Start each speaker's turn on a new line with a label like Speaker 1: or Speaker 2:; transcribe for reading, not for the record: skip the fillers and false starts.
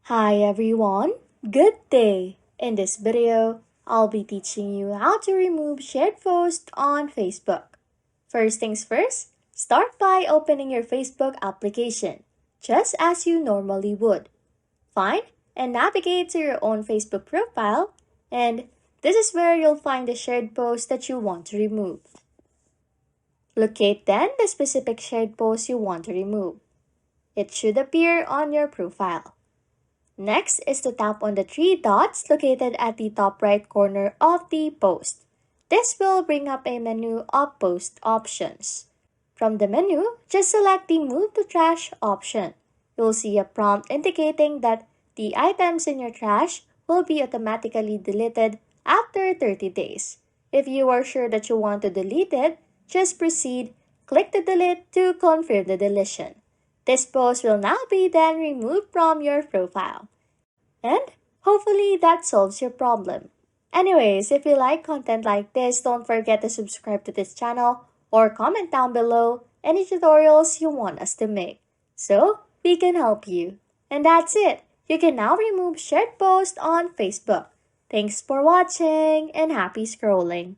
Speaker 1: Hi everyone, good day! In this video, I'll be teaching you how to remove shared posts on Facebook. First things first, start by opening your Facebook application, just as you normally would. Find and navigate to your own Facebook profile, and this is where you'll find the shared post that you want to remove. Locate then the specific shared post you want to remove. It should appear on your profile. Next is to tap on the three dots located at the top right corner of the post. This will bring up a menu of post options. From the menu, just select the Move to Trash option. You'll see a prompt indicating that the items in your trash will be automatically deleted after 30 days. If you are sure that you want to delete it, just proceed, click the delete to confirm the deletion. This post will now be then removed from your profile. And hopefully that solves your problem. Anyways, if you like content like this, don't forget to subscribe to this channel or comment down below any tutorials you want us to make, so we can help you. And that's it. You can now remove shared posts on Facebook. Thanks for watching and happy scrolling.